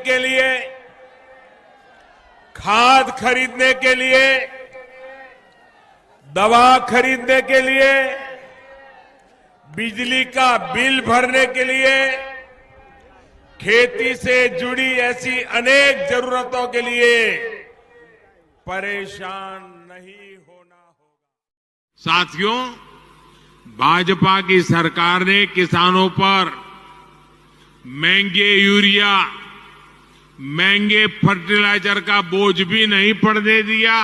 के लिए, खाद खरीदने के लिए, दवा खरीदने के लिए, बिजली का बिल भरने के लिए, खेती से जुड़ी ऐसी अनेक जरूरतों के लिए परेशान नहीं होना होगा। साथियों, भाजपा की सरकार ने किसानों पर महंगे यूरिया, महंगे फर्टिलाइजर का बोझ भी नहीं पड़ने दिया।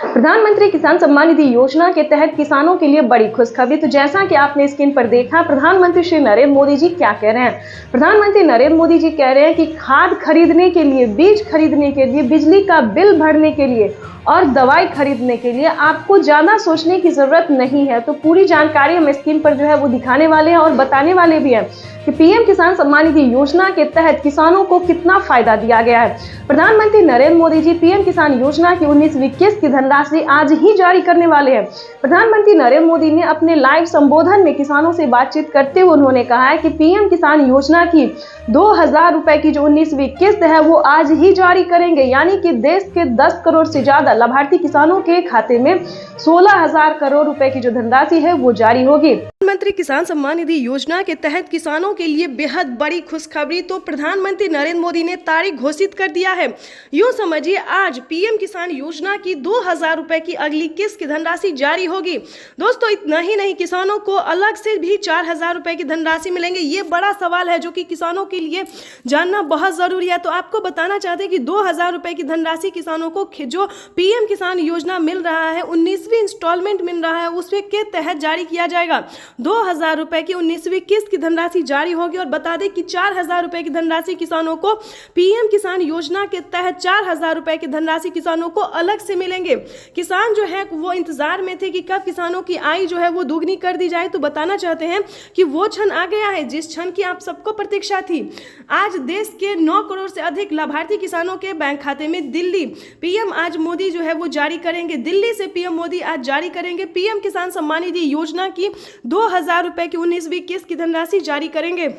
प्रधानमंत्री किसान सम्मान निधि योजना के तहत किसानों के लिए बड़ी खुशखबरी। तो जैसा कि आपने स्क्रीन पर देखा, प्रधानमंत्री श्री नरेंद्र मोदी जी क्या कह रहे हैं। प्रधानमंत्री नरेंद्र मोदी जी कह रहे हैं कि खाद खरीदने के लिए, बीज खरीदने के लिए, बिजली का बिल भरने के लिए और दवाई खरीदने के लिए आपको ज्यादा सोचने की जरूरत नहीं है। तो पूरी जानकारी हम स्क्रीन पर जो है वो दिखाने वाले हैं और बताने वाले भी हैं कि पीएम किसान सम्मान निधि योजना के तहत किसानों को कितना फायदा दिया गया है। प्रधानमंत्री नरेंद्र मोदी जी पीएम किसान योजना की 19वीं किस्त की धनराशि आज ही जारी करने वाले हैं। प्रधानमंत्री नरेंद्र मोदी ने अपने लाइव संबोधन में किसानों से बातचीत करते हुए उन्होंने कहा है कि पीएम किसान योजना की 2000 रुपए की जो 19वीं किस्त है वो आज ही जारी करेंगे, यानी कि देश के 10 करोड़ से ज्यादा लाभार्थी किसानों के खाते में 16,000 करोड़ रुपए की जो धनराशि है वो जारी होगी। प्रधानमंत्री किसान सम्मान निधि योजना के तहत किसानों के लिए बेहद बड़ी खुशखबरी। तो प्रधानमंत्री नरेंद्र मोदी ने तारीख घोषित कर दिया है। यूं समझिए, आज पीएम किसान योजना की 2000 रुपए की अगली किस्त की धनराशि जारी होगी। दोस्तों, इतना ही नहीं, किसानों को अलग से भी 4000 रुपए की धनराशि मिलेंगे। ये बड़ा सवाल है जो कि किसानों के लिए जानना बहुत जरूरी है। तो आपको बताना चाहते हैं कि 2000 रुपए की धनराशि किसानों को जो पीएम किसान योजना मिल रहा है, 19वीं इंस्टॉलमेंट मिल रहा है, उसके तहत जारी किया जाएगा। 2000 रुपए की 19वीं किस्त की धनराशि जारी होगी। और बता दें कि 4000 रुपए की धनराशि किसानों को पीएम किसान योजना के तहत 4000 रुपए की धनराशि किसानों को अलग से मिलेंगे। किसान जो है वो इंतजार में थे कि कब किसानों की आय जो है वो दुगनी कर दी जाए। तो बताना चाहते हैं कि वो क्षण आ गया है जिस क्षण की आप सबको प्रतीक्षा थी। आज देश के 9 करोड़ से अधिक लाभार्थी किसानों के बैंक खाते में दिल्ली पीएम आज मोदी जो है वो जारी करेंगे। दिल्ली से पीएम मोदी आज जारी करेंगे पीएम किसान सम्मान निधि योजना की 2000 रुपए की 19वीं किस्त की धनराशि जारी करेंगे।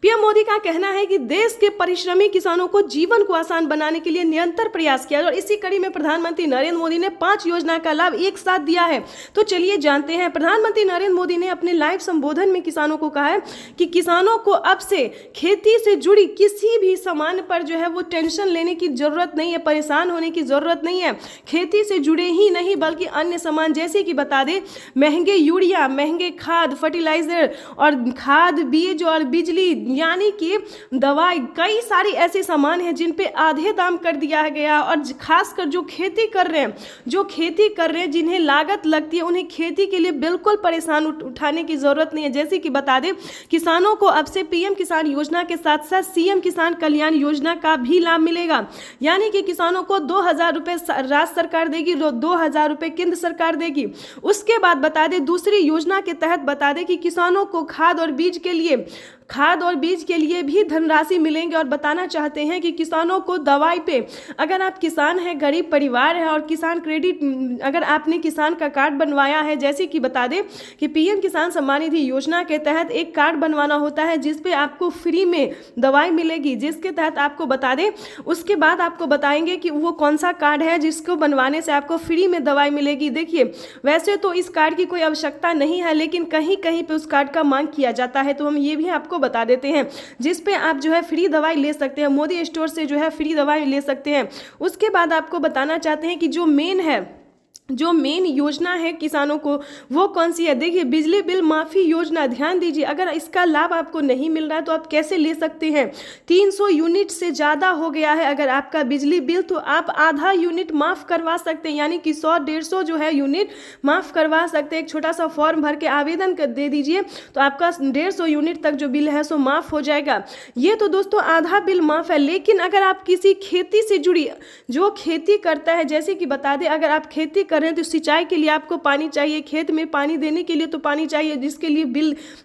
पीएम मोदी का कहना है कि देश के परिश्रमी किसानों को जीवन को आसान बनाने के लिए निरंतर प्रयास किया और इसी कड़ी में प्रधानमंत्री नरेंद्र मोदी ने 5 योजना का लाभ एक साथ दिया है। तो चलिए जानते हैं। प्रधानमंत्री नरेंद्र मोदी ने अपने लाइव संबोधन में किसानों को कहा है कि किसानों को अब से खेती से जुड़ी किसी भी सामान पर जो है वो टेंशन लेने की जरूरत नहीं है, परेशान होने की जरूरत नहीं है। खेती से जुड़े ही नहीं बल्कि अन्य सामान जैसे कि बता दें महंगे यूरिया, महंगे खाद, फर्टिलाइजर और खाद, बीज और बिजली यानी कि दवाई, कई सारी ऐसे सामान हैं जिन पे आधे दाम कर दिया गया। और खासकर जो खेती कर रहे हैं, जिन्हें लागत लगती है, उन्हें खेती के लिए बिल्कुल परेशान उठाने की जरूरत नहीं है। जैसे कि बता दें किसानों को अब से पीएम किसान योजना के साथ साथ सीएम किसान कल्याण योजना का भी लाभ मिलेगा, यानी कि किसानों को 2000 रुपए राज्य सरकार देगी, 2000 रुपए केंद्र सरकार देगी। उसके बाद बता दें दूसरी योजना के तहत बता दें कि किसानों को खाद और बीज के लिए भी धनराशि मिलेंगे। और बताना चाहते हैं कि किसानों को दवाई पे, अगर आप किसान हैं, गरीब परिवार है और किसान क्रेडिट, अगर आपने किसान का कार्ड बनवाया है, जैसे कि बता दें कि पीएम किसान सम्मान निधि योजना के तहत एक कार्ड बनवाना होता है जिसपे आपको फ्री में दवाई मिलेगी, जिसके तहत आपको बता दें, उसके बाद आपको बताएंगे कि वो कौन सा कार्ड है जिसको बनवाने से आपको फ्री में दवाई मिलेगी। देखिए, वैसे तो इस कार्ड की कोई आवश्यकता नहीं है, लेकिन कहीं कहीं पे उस कार्ड का मांग किया जाता है, तो हम ये भी आपको बता देते हैं, जिस पे आप जो है फ्री दवाई ले सकते हैं। मोदी स्टोर से जो है फ्री दवाई ले सकते हैं। उसके बाद आपको बताना चाहते हैं कि जो मेन योजना है किसानों को वो कौन सी है। देखिए, बिजली बिल माफ़ी योजना, ध्यान दीजिए, अगर इसका लाभ आपको नहीं मिल रहा है तो आप कैसे ले सकते हैं। 300 यूनिट से ज़्यादा हो गया है अगर आपका बिजली बिल, तो आप आधा यूनिट माफ़ करवा सकते हैं, यानी कि 100-150 जो है यूनिट माफ़ करवा सकते हैं। एक छोटा सा फॉर्म भर के आवेदन कर दे दीजिए तो आपका 150 यूनिट तक जो बिल है सो माफ़ हो जाएगा। ये तो दोस्तों आधा बिल माफ़ है। लेकिन अगर आप किसी खेती से जुड़ी, जो खेती करता है, जैसे कि बता दें अगर आप खेती कर रहे हैं तो सिंचाई के लिए आपको पानी चाहिए, खेत में पानी देने के लिए तो पानी चाहिए, जिसके लिए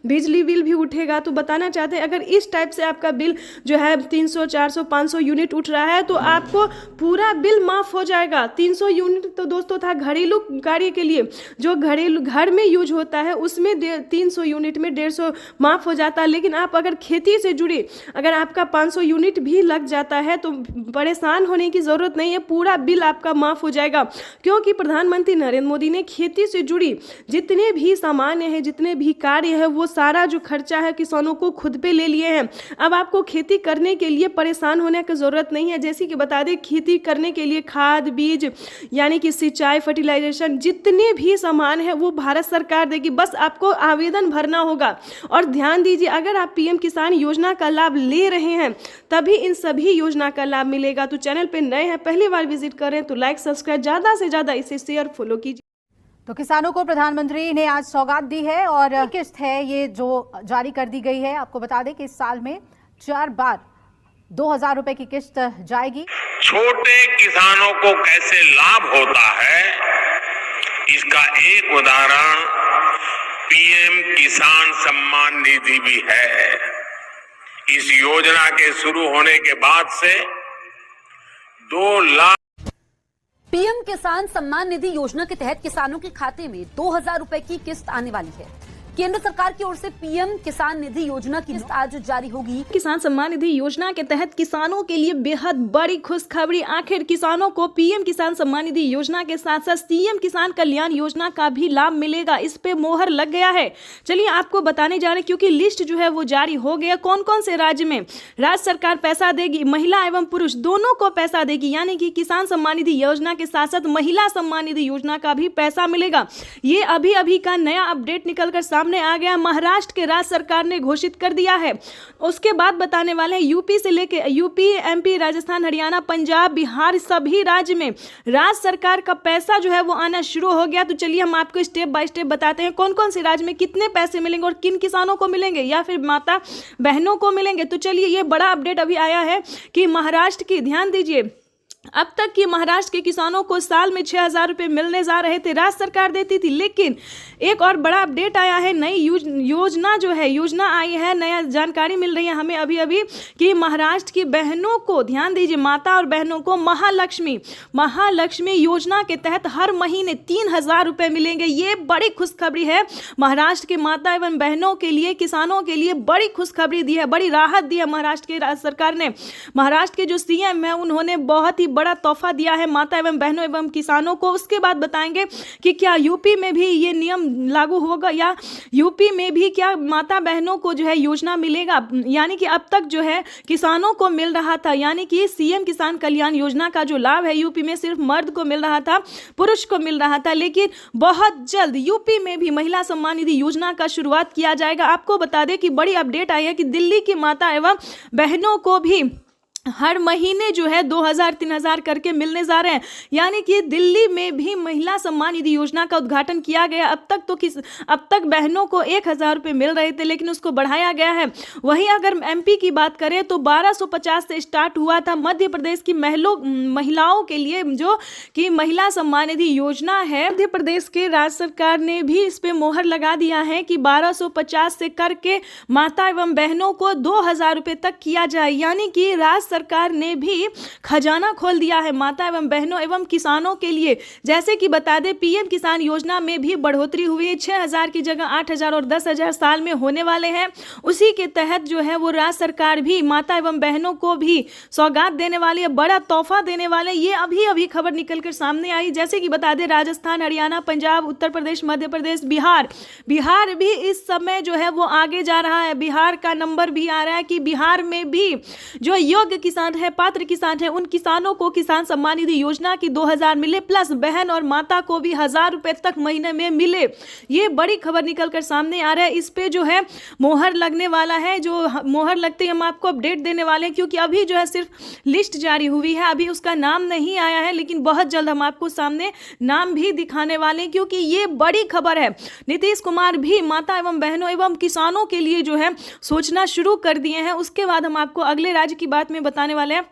बिजली बिल भी उठेगा। तो बताना चाहते हैं अगर इस टाइप से आपका बिल जो है 300, 400, 500 यूनिट उठ रहा है तो आपको पूरा बिल माफ हो जाएगा। 300 यूनिट तो दोस्तों था घरेलू कार्य के लिए, जो घरेलू घर में यूज होता है उसमें 300 यूनिट में 150 माफ हो जाता है। लेकिन आप अगर खेती से जुड़ी अगर आपका 500 यूनिट भी लग जाता है तो परेशान होने की ज़रूरत नहीं है, पूरा बिल आपका माफ़ हो जाएगा। क्योंकि प्रधानमंत्री नरेंद्र मोदी ने खेती से जुड़ी जितने भी सामान्य हैं, जितने भी कार्य है, वो सारा जो खर्चा है किसानों को खुद पे ले लिए हैं। अब आपको खेती करने के लिए परेशान होने की ज़रूरत नहीं है। जैसे कि बता दें, खेती करने के लिए खाद, बीज यानी कि सिंचाई, फर्टिलाइजेशन, जितने भी सामान है वो भारत सरकार देगी, बस आपको आवेदन भरना होगा। और ध्यान दीजिए, अगर आप पीएम किसान योजना का लाभ ले रहे हैं तभी इन सभी योजना का लाभ मिलेगा। तो चैनल पे नए हैं, पहली बार विजिट करें तो लाइक, सब्सक्राइब, ज़्यादा से ज़्यादा इसे शेयर, फॉलो कीजिए। तो किसानों को प्रधानमंत्री ने आज सौगात दी है और किस्त है ये जो जारी कर दी गई है। आपको बता दें कि इस साल में 4 बार 2000 रुपए की किस्त जाएगी। छोटे किसानों को कैसे लाभ होता है, इसका एक उदाहरण पीएम किसान सम्मान निधि भी है। इस योजना के शुरू होने के बाद से 2 लाख पीएम किसान सम्मान निधि योजना के तहत किसानों के खाते में 2000 रुपए की किस्त आने वाली है। केंद्र सरकार की ओर से पीएम किसान निधि योजना की किस्त आज जारी होगी। किसान सम्मान निधि योजना के तहत किसानों के लिए बेहद बड़ी खुशखबरी। आखिर किसानों को पीएम किसान सम्मान निधि योजना के साथ साथ सीएम किसान कल्याण योजना का भी लाभ मिलेगा। इस पे मोहर लग गया है। चलिए आपको बताने जा रहे हैं, क्योंकि लिस्ट जो है वो जारी हो गया। कौन कौन से राज्य में राज्य सरकार पैसा देगी, महिला एवं पुरुष दोनों को पैसा देगी, यानी कि किसान सम्मान निधि योजना के साथ साथ महिला सम्मान निधि योजना का भी पैसा मिलेगा। ये अभी अभी का नया अपडेट निकलकर सामने आ गया। महाराष्ट्र के राज्य सरकार ने घोषित कर दिया है। उसके बाद बताने वाले हैं यूपी से लेके यूपी, एमपी, राजस्थान, हरियाणा, पंजाब, बिहार, सभी राज्य में राज्य सरकार का पैसा जो है वो आना शुरू हो गया। तो चलिए हम आपको स्टेप बाय स्टेप बताते हैं कौन कौन से राज्य में कितने पैसे मिलेंगे और किन किसानों को मिलेंगे या फिर माता बहनों को मिलेंगे। तो चलिए ये बड़ा अपडेट अभी आया है कि महाराष्ट्र की, ध्यान दीजिए, अब तक की महाराष्ट्र के किसानों को साल में 6000 रुपये मिलने जा रहे थे, राज्य सरकार देती थी। लेकिन एक और बड़ा अपडेट आया है, नई योजना आई है, नया जानकारी मिल रही है हमें अभी अभी कि महाराष्ट्र की बहनों को, ध्यान दीजिए, माता और बहनों को महालक्ष्मी योजना के तहत हर महीने 3000 रुपये मिलेंगे। ये बड़ी खुशखबरी है। महाराष्ट्र के माता एवं बहनों के लिए, किसानों के लिए बड़ी खुशखबरी दी है, बड़ी राहत दी है महाराष्ट्र की राज्य सरकार ने। महाराष्ट्र के जो सीएम है उन्होंने बहुत ही बड़ा तोहफा दिया है माता एवं बहनों एवं किसानों को। उसके बाद बताएंगे कि क्या यूपी में भी ये नियम लागू होगा या यूपी में भी क्या माता बहनों को जो है योजना मिलेगा। यानी कि अब तक जो है किसानों को मिल रहा था, यानी कि सीएम किसान कल्याण योजना का जो लाभ है यूपी में सिर्फ मर्द को मिल रहा था, पुरुष को मिल रहा था। लेकिन बहुत जल्द यूपी में भी महिला सम्मान निधि योजना का शुरुआत किया जाएगा। आपको बता दें कि बड़ी अपडेट आई है कि दिल्ली की माता एवं बहनों को भी हर महीने जो है 2000-3000 करके मिलने जा रहे हैं। यानी कि दिल्ली में भी महिला सम्मान निधि योजना का उद्घाटन किया गया। अब तक बहनों को 1000 रुपये मिल रहे थे, लेकिन उसको बढ़ाया गया है। वहीं अगर एमपी की बात करें तो 1250 से स्टार्ट हुआ था। मध्य प्रदेश की महिलाओं के लिए जो कि महिला सम्मान निधि योजना है, मध्य प्रदेश के राज्य सरकार ने भी इस पे मोहर लगा दिया है कि 1250 से करके माता एवं बहनों को 2000 रुपये तक किया जाए। यानी कि राज्य सरकार ने भी खजाना खोल दिया है माता एवं बहनों एवं किसानों के लिए। जैसे कि बता दें, पीएम किसान योजना में भी बढ़ोतरी हुई है। 6000 की जगह 8000 और 10000 साल में होने वाले हैं। उसी के तहत जो है वो राज्य सरकार भी माता एवं बहनों को भी सौगात देने वाली है, बड़ा तोहफा देने वाले। ये अभी अभी खबर निकलकर सामने आई। जैसे कि बता दें, राजस्थान, हरियाणा, पंजाब, उत्तर प्रदेश, मध्य प्रदेश, बिहार भी इस समय जो है वो आगे जा रहा है। बिहार का नंबर भी आ रहा है कि बिहार में भी जो योग्य किसान है, पात्र किसान है, उन किसानों को किसान सम्मान निधि योजना की 2000 मिले, प्लस बहन और माता को भी 1000 रुपए तक महीने में मिले। ये बड़ी खबर निकलकर सामने आ रहा है। इस पे जो है मोहर लगने वाला है। जो मोहर लगते ही हम आपको अपडेट देने वाले हैं, क्योंकि अभी जो है सिर्फ लिस्ट जारी हुई है, अभी उसका नाम नहीं आया है। लेकिन बहुत जल्द हम आपको सामने नाम भी दिखाने वाले हैं, क्योंकि ये बड़ी खबर है। नीतीश कुमार भी माता एवं बहनों एवं किसानों के लिए जो है सोचना शुरू कर दिए हैं। उसके बाद हम आपको अगले राज्य की बात में बताने वाले हैं।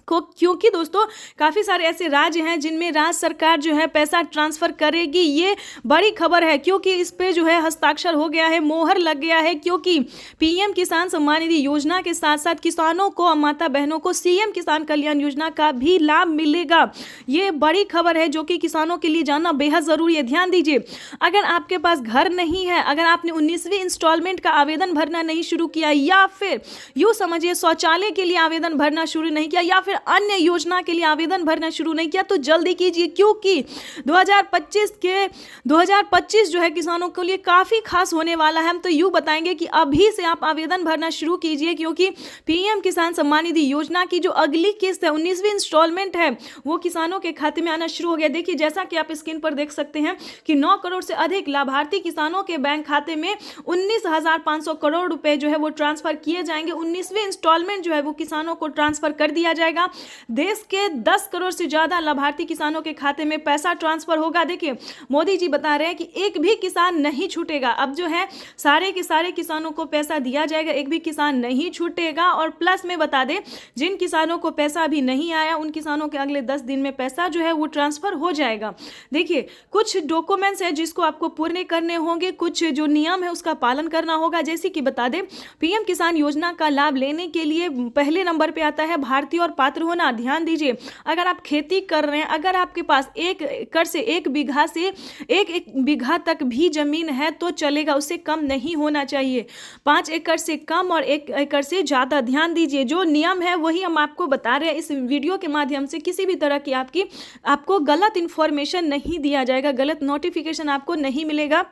क्योंकि दोस्तों काफ़ी सारे ऐसे राज्य हैं जिनमें राज्य सरकार जो है पैसा ट्रांसफ़र करेगी। ये बड़ी खबर है क्योंकि इस पे जो है हस्ताक्षर हो गया है, मोहर लग गया है, क्योंकि पीएम किसान सम्मान निधि योजना के साथ साथ किसानों को और माता बहनों को सीएम किसान कल्याण योजना का भी लाभ मिलेगा। ये बड़ी खबर है जो कि किसानों के लिए जानना बेहद ज़रूरी है। ध्यान दीजिए, अगर आपके पास घर नहीं है, अगर आपने 19वीं इंस्टॉलमेंट का आवेदन भरना नहीं शुरू किया, या फिर यूँ समझिए शौचालय के लिए आवेदन भरना शुरू नहीं किया, या फिर अन्य योजना के लिए आवेदन भरना शुरू नहीं किया, तो जल्दी कीजिए, क्योंकि 2025 जो है किसानों के लिए काफ़ी खास होने वाला है। हम तो यूँ बताएंगे कि अभी से आप आवेदन भरना शुरू कीजिए, क्योंकि पीएम किसान सम्मान निधि योजना की जो अगली किस्त है, 19वीं इंस्टॉलमेंट है, वो किसानों के खाते में आना शुरू हो गया। देखिए, जैसा कि आप स्क्रीन पर देख सकते हैं कि 9 करोड़ से अधिक लाभार्थी किसानों के बैंक खाते में 19,500 करोड़ रुपए जो है वो ट्रांसफर किए जाएंगे। 19वीं इंस्टॉलमेंट जो है वो किसानों को ट्रांसफर कर दिया जाएगा। देश के 10 करोड़ से ज्यादा लाभार्थी किसानों के खाते में पैसा ट्रांसफर होगा। देखिए, मोदी जी बता रहे हैं कि एक भी किसान नहीं छूटेगा। अब जो है सारे के सारे किसानों को पैसा दिया जाएगा, एक भी किसान नहीं छूटेगा। और प्लस में बता दें, जिन किसानों को पैसा अभी नहीं आया, उन किसानों के अगले 10 दिन में पैसा जो है वो ट्रांसफर हो जाएगा। देखिए, कुछ डॉक्यूमेंट्स है जिसको आपको पूर्ण करने होंगे, कुछ जो नियम है उसका पालन करना होगा। जैसे कि बता दें, पीएम किसान योजना का लाभ लेने के लिए पहले नंबर पे आता है भारतीय और पात्र होना। ध्यान दीजिए, अगर आप खेती कर रहे हैं, अगर आपके पास 1 एकड़ से 1 बीघा से 1 बीघा तक भी जमीन है तो चलेगा, उससे कम नहीं होना चाहिए। 5 एकड़ से कम और 1 एकड़ से ज़्यादा। ध्यान दीजिए, जो नियम है वही हम आपको बता रहे हैं। इस वीडियो के माध्यम से किसी भी तरह की आपको गलत इन्फॉर्मेशन नहीं दिया जाएगा, गलत नोटिफिकेशन आपको नहीं मिलेगा।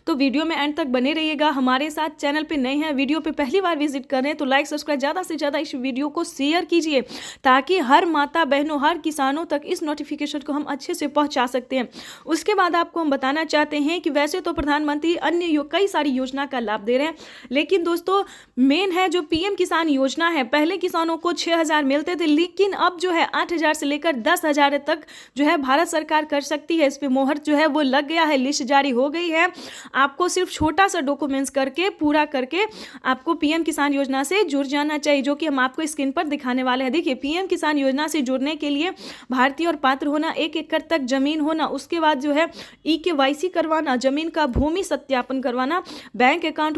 तो वीडियो में एंड तक बने रहिएगा हमारे साथ। चैनल पे नए हैं, वीडियो पे पहली बार विजिट कर रहे हैं तो लाइक सब्सक्राइब ज़्यादा से ज़्यादा इस वीडियो को शेयर कीजिए, ताकि हर माता बहनों, हर किसानों तक इस नोटिफिकेशन को हम अच्छे से पहुंचा सकते हैं। उसके बाद आपको हम बताना चाहते हैं कि वैसे तो प्रधानमंत्री अन्य कई सारी योजना का लाभ दे रहे हैं, लेकिन दोस्तों मेन है जो पीएम किसान योजना है। पहले किसानों को 6,000 मिलते थे, लेकिन अब जो है 8,000 से लेकर 10,000 तक जो है भारत सरकार कर सकती है। इस पर मोहर जो है वो लग गया है, लिस्ट जारी हो गई है। आपको सिर्फ छोटा सा डॉक्यूमेंट्स करके पूरा करके आपको पीएम किसान योजना से जुड़ जाना चाहिए, जो कि हम आपको स्क्रीन पर दिखाने वाले हैं। देखिए, पीएम किसान योजना से जुड़ने के लिए भारतीय और पात्र होना, 1 एकड़ तक जमीन होना, उसके बाद जो है EKYC करवाना, जमीन का भूमि सत्यापन करवाना, बैंक अकाउंट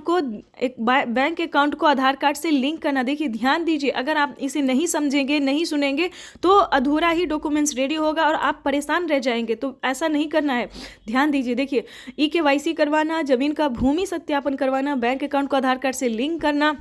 को आधार कार्ड से लिंक करना। देखिए, ध्यान दीजिए, अगर आप इसे नहीं समझेंगे, नहीं सुनेंगे तो अधूरा ही डॉक्यूमेंट्स रेडी होगा और आप परेशान रह जाएंगे। तो ऐसा नहीं करना है, ध्यान दीजिए। देखिए, EKYC करवाना, जमीन का भूमि सत्यापन करवाना, बैंक अकाउंट को आधार कार्ड से लिंक करना,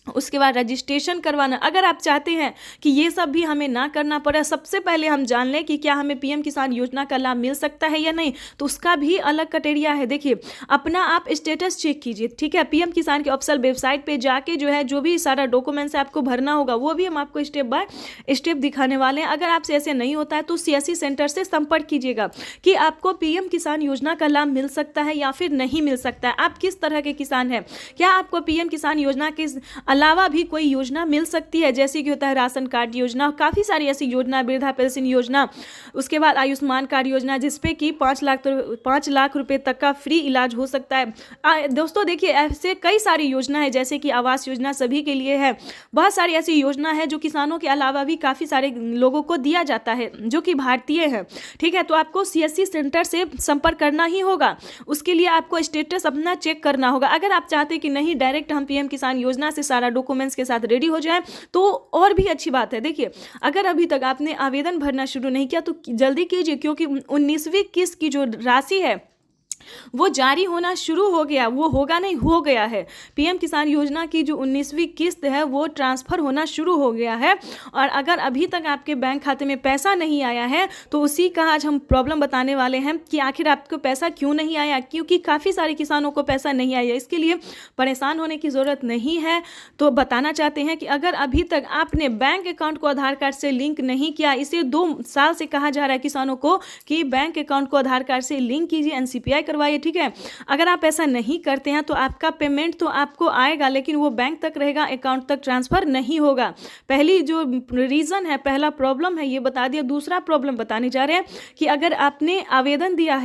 उसके बाद रजिस्ट्रेशन करवाना। अगर आप चाहते हैं कि ये सब भी हमें ना करना पड़े, सबसे पहले हम जान लें कि क्या हमें पीएम किसान योजना का लाभ मिल सकता है या नहीं, तो उसका भी अलग क्राइटेरिया है। देखिए, अपना आप स्टेटस चेक कीजिए, ठीक है। पीएम किसान के ऑफिशियल वेबसाइट पे जाके जो है जो भी सारा डॉक्यूमेंट्स आपको भरना होगा वो भी हम आपको स्टेप बाय स्टेप दिखाने वाले हैं। अगर आपसे ऐसे नहीं होता है तो CSC सेंटर से संपर्क कीजिएगा कि आपको पीएम किसान योजना का लाभ मिल सकता है या फिर नहीं मिल सकता है। आप किस तरह के किसान हैं, क्या आपको पीएम किसान योजना के अलावा भी कोई योजना मिल सकती है, जैसे कि होता है राशन कार्ड योजना, काफ़ी सारी ऐसी योजना, वृद्धा पेंशन योजना, उसके बाद आयुष्मान कार्ड योजना, जिसपे कि 5 लाख रुपए तक का फ्री इलाज हो सकता है। दोस्तों देखिए, ऐसे कई सारी योजना है, जैसे कि आवास योजना सभी के लिए है। बहुत सारी ऐसी योजना है जो किसानों के अलावा भी काफ़ी सारे लोगों को दिया जाता है जो कि भारतीय है, ठीक है। तो आपको CSC सेंटर से संपर्क करना ही होगा, उसके लिए आपको स्टेटस अपना चेक करना होगा। अगर आप चाहते कि नहीं डायरेक्ट हम पीएम किसान योजना से सारा डॉक्यूमेंट्स के साथ रेडी हो जाए तो और भी अच्छी बात है। देखिए, अगर अभी तक आपने आवेदन भरना शुरू नहीं किया तो जल्दी कीजिए, क्योंकि 19वीं किस्त की जो राशि है वो जारी होना शुरू हो गया, वो होगा नहीं, हो गया है। पीएम किसान योजना की जो 19वीं किस्त है वो ट्रांसफ़र होना शुरू हो गया है। और अगर अभी तक आपके बैंक खाते में पैसा नहीं आया है तो उसी का आज हम प्रॉब्लम बताने वाले हैं कि आखिर आपको पैसा क्यों नहीं आया, क्योंकि काफ़ी सारे किसानों को पैसा नहीं आया। इसके लिए परेशान होने की ज़रूरत नहीं है। तो बताना चाहते हैं कि अगर अभी तक आपने बैंक अकाउंट को आधार कार्ड से लिंक नहीं किया, इसे 2 साल से कहा जा रहा है किसानों को कि बैंक अकाउंट को आधार कार्ड से लिंक कीजिए, NCPI करवाइए, ठीक है। अगर आप ऐसा नहीं करते हैं तो आपका पेमेंट तो आपको आएगा लेकिन वो बैंक तक रहेगा, अकाउंट तक ट्रांसफ़र नहीं होगा। पहली जो रीज़न है, पहला प्रॉब्लम है ये बता दिया। दूसरा प्रॉब्लम बताने जा रहे हैं कि अगर आपने आवेदन दिया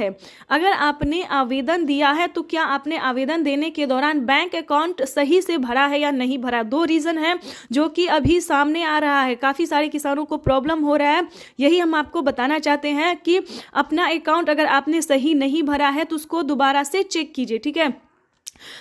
है, तो क्या आपने आवेदन देने के दौरान बैंक अकाउंट सही से भरा है या नहीं भरा। दो रीज़न है जो कि अभी सामने आ रहा है, काफ़ी सारे किसानों को प्रॉब्लम हो रहा है। यही हम आपको बताना चाहते हैं कि अपना अकाउंट अगर आपने सही नहीं भरा है तो उसको दोबारा से चेक कीजिए, ठीक है।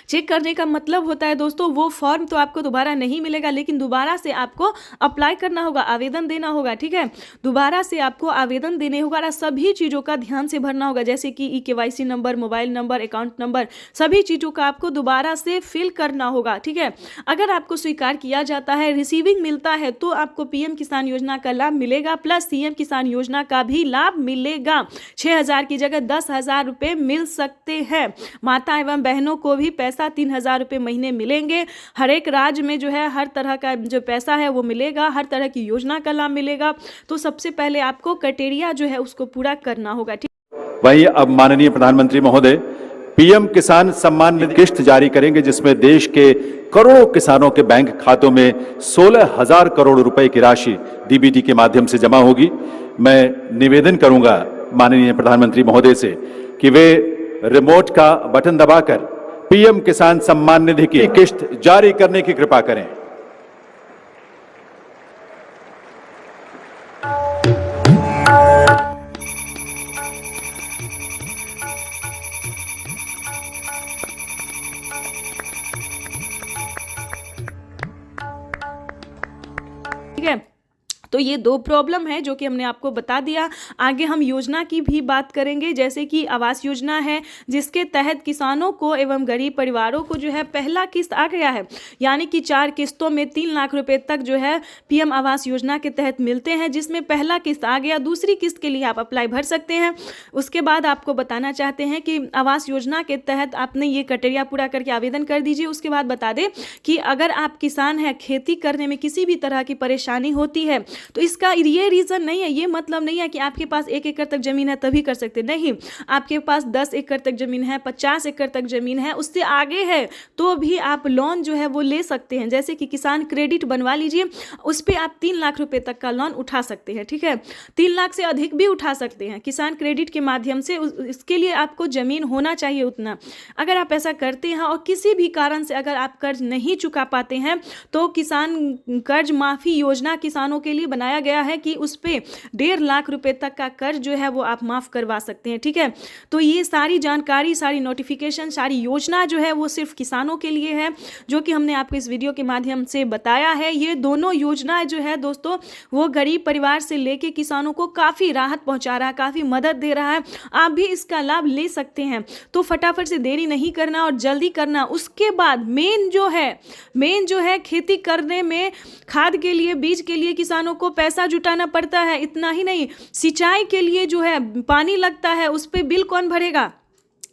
चेक करने का मतलब होता है दोस्तों, वो फॉर्म तो आपको दोबारा नहीं मिलेगा लेकिन दोबारा से आपको अप्लाई करना होगा, आवेदन देना होगा, ठीक है। दोबारा से आपको आवेदन देने होगा, सभी चीज़ों का ध्यान से भरना होगा, जैसे कि KYC number, mobile number, account number, सभी चीज़ों का आपको दोबारा से फिल करना होगा, ठीक है। अगर आपको स्वीकार किया जाता है, रिसीविंग मिलता है, तो आपको PM किसान योजना का लाभ मिलेगा, प्लस CM किसान योजना का भी लाभ मिलेगा। 6,000 की जगह 10,000 रुपये मिल सकते हैं। माता एवं बहनों को भी पैसा 3,000 रुपये महीने मिलेंगे। हर एक राज्य में जो है हर तरह का जो पैसा है वो मिलेगा, हर तरह की योजना का लाभ मिलेगा। तो सबसे पहले आपको क्राइटेरिया जो है उसको पूरा करना होगा, ठीक। वहीं अब माननीय प्रधानमंत्री महोदय PM किसान सम्मान निधि किस्त जारी करेंगे, जिसमें देश के करोड़ों किसानों के बैंक खातों में 16,000 करोड़ रुपए की राशि DBT के माध्यम से जमा होगी। मैं निवेदन करूंगा माननीय प्रधानमंत्री महोदय से कि वे रिमोट का बटन दबाकर PM किसान सम्मान निधि की किस्त जारी करने की कृपा करें। ठीक है, तो ये दो प्रॉब्लम है जो कि हमने आपको बता दिया। आगे हम योजना की भी बात करेंगे, जैसे कि आवास योजना है जिसके तहत किसानों को एवं गरीब परिवारों को जो है पहला किस्त आ गया है, यानी कि 4 किस्तों में 3 लाख रुपए तक जो है PM आवास योजना के तहत मिलते हैं, जिसमें पहला किस्त आ गया। दूसरी किस्त के लिए आप अप्लाई भर सकते हैं। उसके बाद आपको बताना चाहते हैं कि आवास योजना के तहत आपने ये क्राइटेरिया पूरा करके आवेदन कर दीजिए। उसके बाद बता दें कि अगर आप किसान हैं, खेती करने में किसी भी तरह की परेशानी होती है तो इसका ये रीज़न नहीं है, ये मतलब नहीं है कि आपके पास 1 एकड़ तक ज़मीन है तभी कर सकते, नहीं। आपके पास 10 एकड़ तक ज़मीन है, 50 एकड़ तक ज़मीन है, उससे आगे है तो भी आप लोन जो है वो ले सकते हैं। जैसे कि किसान क्रेडिट बनवा लीजिए, उस पर आप 3 लाख रुपए तक का लोन उठा सकते हैं, ठीक है। 3 लाख से अधिक भी उठा सकते हैं किसान क्रेडिट के माध्यम से। इसके लिए आपको ज़मीन होना चाहिए उतना। अगर आप ऐसा करते हैं और किसी भी कारण से अगर आप कर्ज नहीं चुका पाते हैं तो किसान कर्ज माफ़ी योजना किसानों के लिए बनाया गया है कि उस पे 1.5 लाख रुपए तक का कर्ज जो है वो आप माफ़ करवा सकते हैं, ठीक है। तो ये सारी जानकारी, सारी नोटिफिकेशन, सारी योजना जो है वो सिर्फ किसानों के लिए है, जो कि हमने आपको इस वीडियो के माध्यम से बताया है। ये दोनों योजनाएं जो है दोस्तों वो गरीब परिवार से लेके किसानों को काफ़ी राहत पहुंचा रहा है, काफ़ी मदद दे रहा है। आप भी इसका लाभ ले सकते हैं। तो फटाफट से देरी नहीं करना और जल्दी करना। उसके बाद मेन जो है खेती करने में खाद के लिए, बीज के लिए किसानों को पैसा जुटाना पड़ता है। इतना ही नहीं, सिंचाई के लिए जो है पानी लगता है, उस पे बिल कौन भरेगा?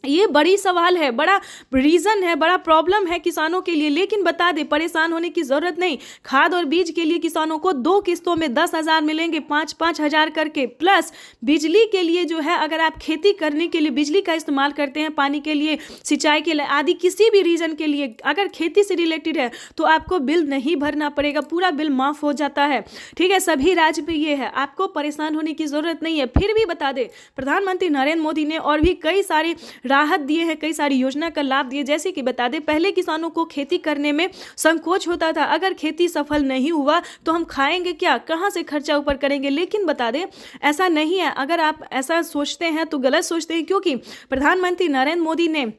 ये बड़ी सवाल है, बड़ा रीज़न है, बड़ा प्रॉब्लम है किसानों के लिए। लेकिन बता दें, परेशान होने की ज़रूरत नहीं। खाद और बीज के लिए किसानों को 2 किस्तों में 10,000 मिलेंगे, 5-5 हज़ार करके। प्लस बिजली के लिए जो है, अगर आप खेती करने के लिए बिजली का इस्तेमाल करते हैं, पानी के लिए, सिंचाई के लिए आदि किसी भी रीज़न के लिए, अगर खेती से रिलेटेड है तो आपको बिल नहीं भरना पड़ेगा, पूरा बिल माफ़ हो जाता है, ठीक है। सभी राज्य पे ये है, आपको परेशान होने की ज़रूरत नहीं है। फिर भी बता दें, प्रधानमंत्री नरेंद्र मोदी ने और भी कई सारे राहत दिए हैं, कई सारी योजना का लाभ दिए। जैसे कि बता दें, पहले किसानों को खेती करने में संकोच होता था, अगर खेती सफल नहीं हुआ तो हम खाएंगे क्या, कहां से खर्चा ऊपर करेंगे। लेकिन बता दें ऐसा नहीं है। अगर आप ऐसा सोचते हैं तो गलत सोचते हैं, क्योंकि प्रधानमंत्री नरेंद्र मोदी ने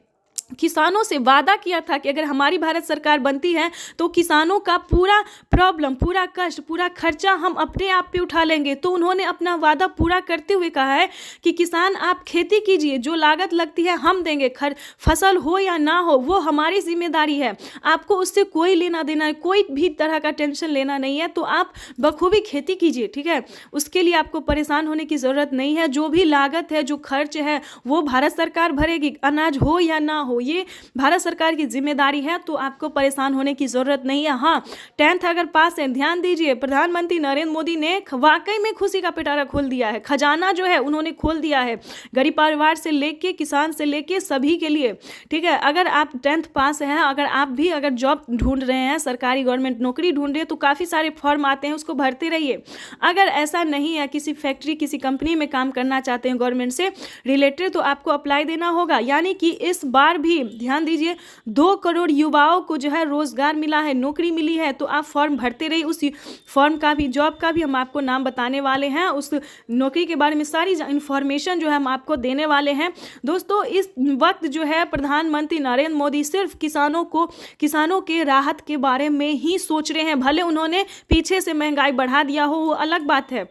किसानों से वादा किया था कि अगर हमारी भारत सरकार बनती है तो किसानों का पूरा प्रॉब्लम, पूरा कष्ट, पूरा खर्चा हम अपने आप पे उठा लेंगे। तो उन्होंने अपना वादा पूरा करते हुए कहा है कि किसान आप खेती कीजिए, जो लागत लगती है हम देंगे, फसल हो या ना हो वो हमारी जिम्मेदारी है, आपको उससे कोई लेना देना है, कोई भी तरह का टेंशन लेना नहीं है। तो आप बखूबी खेती कीजिए, ठीक है। उसके लिए आपको परेशान होने की ज़रूरत नहीं है। जो भी लागत है, जो खर्च है वो भारत सरकार भरेगी, अनाज हो या ना हो। ये भारत सरकार की जिम्मेदारी है, तो आपको परेशान होने की ज़रूरत नहीं है। हाँ, 10th अगर पास है, ध्यान दीजिए, प्रधानमंत्री नरेंद्र मोदी ने वाकई में खुशी का पिटारा खोल दिया है, खजाना जो है उन्होंने खोल दिया है, गरीब परिवार से लेके किसान से लेके सभी के लिए, ठीक है। अगर आप 10th पास हैं, अगर आप भी अगर जॉब ढूंढ रहे हैं, सरकारी गवर्नमेंट नौकरी ढूंढ रहे हैं, तो काफ़ी सारे फॉर्म आते हैं, उसको भरते रहिए। अगर ऐसा नहीं है, किसी फैक्ट्री किसी कंपनी में काम करना चाहते हैं गवर्नमेंट से रिलेटेड, तो आपको अप्लाई देना होगा। यानी कि इस बार भी ध्यान दीजिए, 2 करोड़ युवाओं को जो है रोजगार मिला है, नौकरी मिली है, तो आप फॉर्म भरते रहिए। उस फॉर्म का भी, जॉब का भी हम आपको नाम बताने वाले हैं, उस नौकरी के बारे में सारी इंफॉर्मेशन जो है हम आपको देने वाले हैं। दोस्तों, इस वक्त जो है प्रधानमंत्री नरेंद्र मोदी सिर्फ किसानों के राहत के बारे में ही सोच रहे हैं। भले उन्होंने पीछे से महंगाई बढ़ा दिया हो, वो अलग बात है,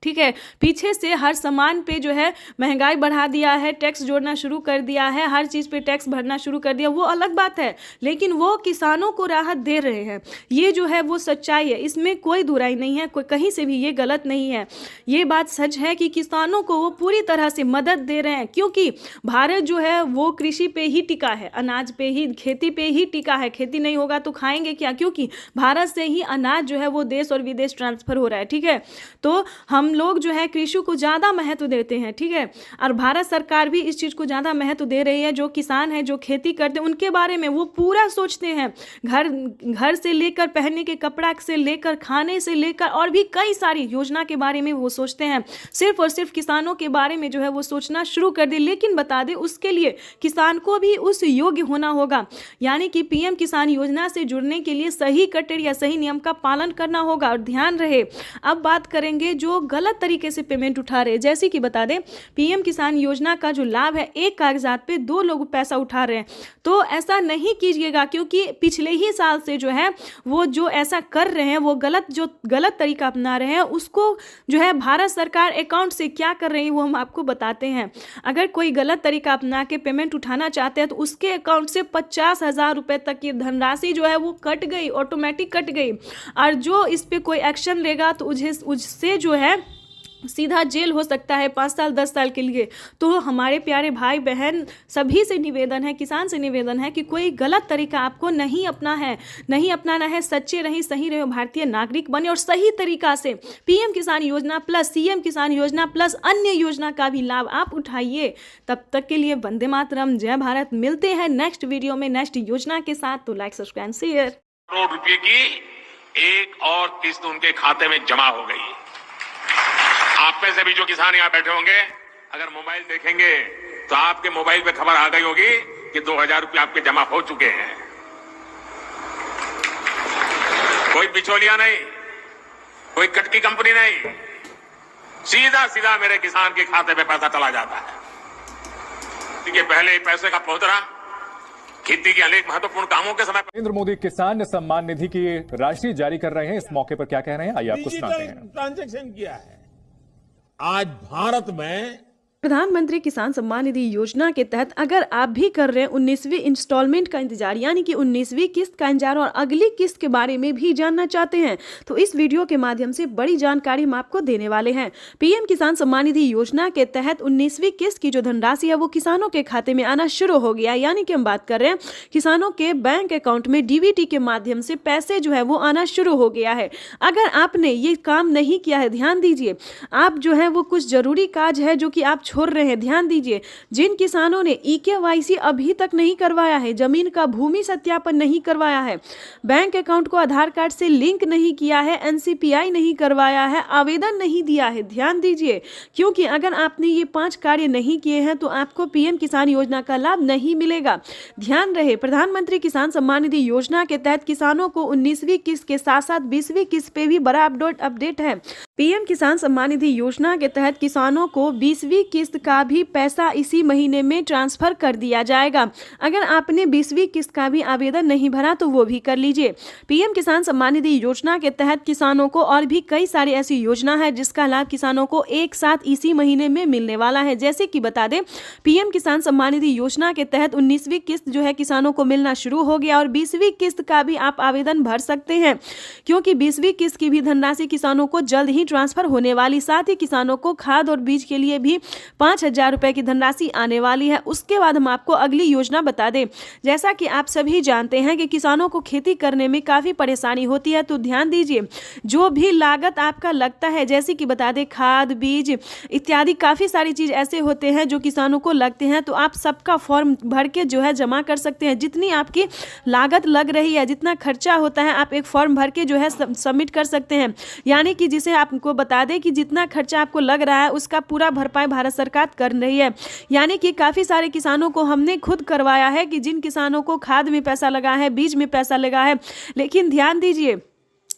ठीक है, पीछे से हर सामान पे जो है महंगाई बढ़ा दिया है, टैक्स जोड़ना शुरू कर दिया है, हर चीज़ पे टैक्स भरना शुरू कर दिया, वो अलग बात है, लेकिन वो किसानों को राहत दे रहे हैं। ये जो है वो सच्चाई है, इसमें कोई दुराई नहीं है, कोई कहीं से भी ये गलत नहीं है। ये बात सच है कि किसानों को वो पूरी तरह से मदद दे रहे हैं, क्योंकि भारत जो है वो कृषि पे ही टिका है, अनाज पे ही, खेती पे ही टिका है। खेती नहीं होगा तो खाएंगे क्या? क्योंकि भारत से ही अनाज जो है वो देश और विदेश ट्रांसफर हो रहा है, ठीक है। तो हम लोग जो है कृषि को ज़्यादा महत्व देते हैं, ठीक है, और भारत सरकार भी इस चीज़ को ज़्यादा महत्व दे रही है। जो किसान हैं, जो खेती करते हैं, उनके बारे में वो पूरा सोचते हैं, घर से लेकर पहनने के कपड़ा से लेकर खाने से लेकर और भी कई सारी योजना के बारे में वो सोचते हैं। सिर्फ और सिर्फ किसानों के बारे में जो है वो सोचना शुरू कर दे। लेकिन बता दें, उसके लिए किसान को भी उस योग्य होना होगा, यानी कि पीएम किसान योजना से जुड़ने के लिए सही क्राइटेरिया, सही नियम का पालन करना होगा। और ध्यान रहे, अब बात करेंगे जो गलत तरीके से पेमेंट उठा रहे हैं। जैसे कि बता दें, पीएम किसान योजना का जो लाभ है, एक कागजात पे 2 लोग पैसा उठा रहे हैं, तो ऐसा नहीं कीजिएगा, क्योंकि पिछले ही साल से जो है वो जो ऐसा कर रहे हैं, वो गलत तरीका अपना रहे हैं। उसको जो है भारत सरकार अकाउंट से क्या कर रही है वो हम आपको बताते हैं। अगर कोई गलत तरीका अपना के पेमेंट उठाना चाहते हैं, तो उसके अकाउंट से 50,000 रुपये तक की धनराशि जो है वो कट गई, ऑटोमेटिक कट गई। और जो इस पर कोई एक्शन लेगा तो उससे जो है सीधा जेल हो सकता है 5 साल 10 साल के लिए। तो हमारे प्यारे भाई बहन सभी से निवेदन है, किसान से निवेदन है कि कोई गलत तरीका आपको नहीं अपनाना है। सच्चे रहिए, सही रहे, भारतीय नागरिक बने और सही तरीका से पीएम किसान योजना प्लस, सीएम किसान योजना प्लस अन्य योजना का भी लाभ आप उठाइए। तब तक के लिए वंदे मातरम, जय भारत। मिलते हैं नेक्स्ट वीडियो में नेक्स्ट योजना के साथ। तो लाइक, सब्सक्राइब, शेयर। करोड़ रुपए की एक और किस्त उनके खाते में जमा हो गई। आप में से भी जो किसान यहाँ बैठे होंगे, अगर मोबाइल देखेंगे तो आपके मोबाइल पे खबर आ गई होगी कि 2000 रुपये आपके जमा हो चुके हैं। कोई बिचौलिया नहीं, कोई कटकी कंपनी नहीं, सीधा मेरे किसान के खाते पे पैसा चला जाता है। क्योंकि पहले पैसे का पहुंचना खेती के अनेक महत्वपूर्ण कामों के समय। नरेंद्र मोदी किसान सम्मान निधि की राशि जारी कर रहे हैं, इस मौके पर क्या कह रहे हैं, आइए आपको सुनाते हैं। ट्रांजैक्शन किया है। आज भारत में प्रधानमंत्री किसान सम्मान निधि योजना के तहत अगर आप भी कर रहे हैं 19वीं इंस्टॉलमेंट का इंतजार, यानी कि 19वीं किस्त का इंतजार और अगली किस्त के बारे में भी जानना चाहते हैं, तो इस वीडियो के माध्यम से बड़ी जानकारी हम आपको देने वाले हैं। पीएम किसान सम्मान निधि योजना के तहत 19वीं किस्त की जो धनराशि है वो किसानों के खाते में आना शुरू हो गया। यानी कि हम बात कर रहे हैं किसानों के बैंक अकाउंट में डीबीटी के माध्यम से पैसे जो है वो आना शुरू हो गया है। अगर आपने ये काम नहीं किया है, ध्यान दीजिए, आप जो है वो कुछ जरूरी काज है जो कि आप छोड़ रहे हैं। ध्यान दीजिए, जिन किसानों ने ईकेवाईसी अभी तक नहीं करवाया है, जमीन का भूमि सत्यापन नहीं करवाया है, बैंक अकाउंट को आधार कार्ड से लिंक नहीं किया है, एनसीपीआई नहीं करवाया है, आवेदन नहीं दिया है, ध्यान दीजिए, क्योंकि अगर आपने ये 5 कार्य नहीं किए हैं तो आपको पीएम किसान योजना का लाभ नहीं मिलेगा। ध्यान रहे, प्रधानमंत्री किसान सम्मान निधि योजना के तहत किसानों को 19वीं किस्त के साथ साथ 20वीं किस्त पे भी बड़ा अपडेट है। पीएम किसान सम्मान निधि योजना के तहत किसानों को 20वीं किस्त का भी पैसा इसी महीने में ट्रांसफर कर दिया जाएगा। अगर आपने 20वीं किस्त का भी आवेदन नहीं भरा तो वो भी कर लीजिए। पीएम किसान सम्मान निधि योजना के तहत किसानों को और भी कई सारी ऐसी योजना है जिसका लाभ किसानों को एक साथ इसी महीने में मिलने वाला है। जैसे कि बता दें, पीएम किसान सम्मान निधि योजना के तहत 19वीं किस्त जो है किसानों को मिलना शुरू हो गया और 20वीं किस्त का भी आप आवेदन भर सकते हैं, क्योंकि 20वीं किस्त की भी धनराशि किसानों को जल्द ही ट्रांसफर होने वाली। साथ ही किसानों को खाद और बीज के लिए भी 5,000 रुपए की धनराशि आने वाली है। उसके बाद हम आपको अगली योजना बता दें, जैसा कि आप सभी जानते हैं कि किसानों को खेती करने में काफ़ी परेशानी होती है, तो ध्यान दीजिए जो भी लागत आपका लगता है, जैसे कि बता दें खाद, बीज इत्यादि काफ़ी सारी चीज़ ऐसे होते हैं जो किसानों को लगते हैं, तो आप सबका फॉर्म भर के जो है जमा कर सकते हैं। जितनी आपकी लागत लग रही है, जितना खर्चा होता है, आप एक फॉर्म भर के जो है सबमिट कर सकते हैं। यानी कि जिसे आपको बता दें कि जितना खर्चा आपको लग रहा है उसका पूरा भरपाई भारत सरकार कर रही है। यानी कि काफ़ी सारे किसानों को हमने खुद करवाया है कि जिन किसानों को खाद में पैसा लगा है, बीज में पैसा लगा है, लेकिन ध्यान दीजिए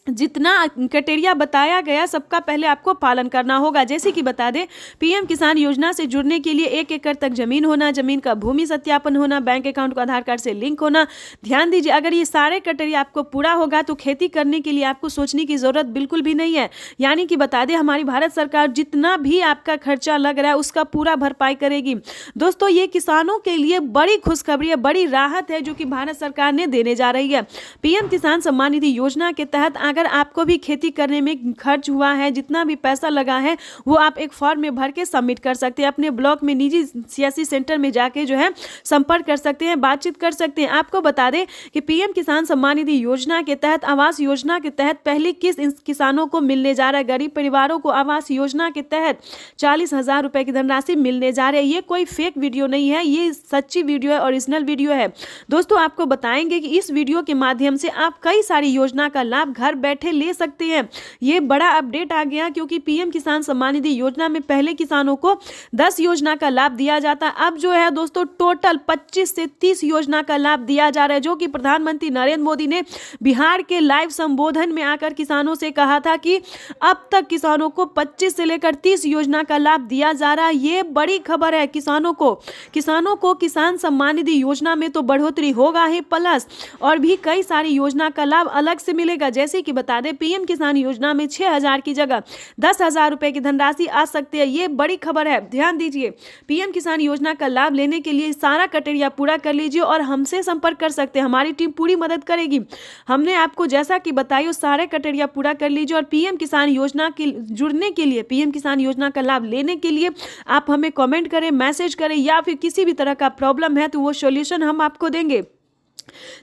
जितना क्राइटेरिया बताया गया सबका पहले आपको पालन करना होगा। जैसे कि बता दें पीएम किसान योजना से जुड़ने के लिए 1 एकड़ तक जमीन होना, जमीन का भूमि सत्यापन होना, बैंक अकाउंट को आधार कार्ड से लिंक होना। ध्यान दीजिए अगर ये सारे क्राइटेरिया आपको पूरा होगा तो खेती करने के लिए आपको सोचने की जरूरत बिल्कुल भी नहीं है। यानी कि बता दें हमारी भारत सरकार जितना भी आपका खर्चा लग रहा है उसका पूरा भरपाई करेगी। दोस्तों ये किसानों के लिए बड़ी खुशखबरी है, बड़ी राहत है जो कि भारत सरकार ने देने जा रही है। पीएम किसान सम्मान निधि योजना के तहत अगर आपको भी खेती करने में खर्च हुआ है, जितना भी पैसा लगा है वो आप एक फॉर्म में भर के सबमिट कर सकते हैं। अपने ब्लॉक में निजी सियासी सेंटर में जाके जो है संपर्क कर सकते हैं, बातचीत कर सकते हैं। आपको बता दें कि पीएम किसान सम्मान निधि योजना के तहत आवास योजना के तहत पहली किस्त किसानों को मिलने जा रहा है। गरीब परिवारों को आवास योजना के तहत 40,000 रुपए की धनराशि मिलने जा रही है। ये कोई फेक वीडियो नहीं है, ये सच्ची वीडियो है, ओरिजिनल वीडियो है। दोस्तों आपको बताएंगे कि इस वीडियो के माध्यम से आप कई सारी योजना का लाभ घर बैठे ले सकते हैं। ये बड़ा अपडेट आ गया क्योंकि पीएम किसान सम्मान निधि योजना में पहले किसानों को 10 योजना का लाभ दिया जाता, अब जो है दोस्तों टोटल 25 से 30 योजना का लाभ दिया जा रहा है, जो कि प्रधानमंत्री नरेंद्र मोदी ने बिहार के लाइव संबोधन में आकर किसानों से कहा था कि अब तक किसानों को 25 से लेकर 30 योजना का लाभ दिया जा रहा है। ये बड़ी खबर है किसानों को किसान सम्मान निधि योजना में तो बढ़ोतरी होगा ही, प्लस और भी कई सारी योजना का लाभ अलग से मिलेगा। जैसे कि बता दें पीएम किसान योजना में 6,000 की जगह 10,000 रुपए की धनराशि आ सकती है। ये बड़ी खबर है, ध्यान दीजिए। पीएम किसान योजना का लाभ लेने के लिए सारा क्राइटेरिया पूरा कर लीजिए और हमसे संपर्क कर सकते हैं, हमारी टीम पूरी मदद करेगी। हमने आपको जैसा कि बताया सारे क्राइटेरिया पूरा कर लीजिए और पीएम किसान योजना के जुड़ने के लिए, पीएम किसान योजना का लाभ लेने के लिए आप हमें कमेंट करें, मैसेज करें, या फिर किसी भी तरह का प्रॉब्लम है तो वो सॉल्यूशन हम आपको देंगे।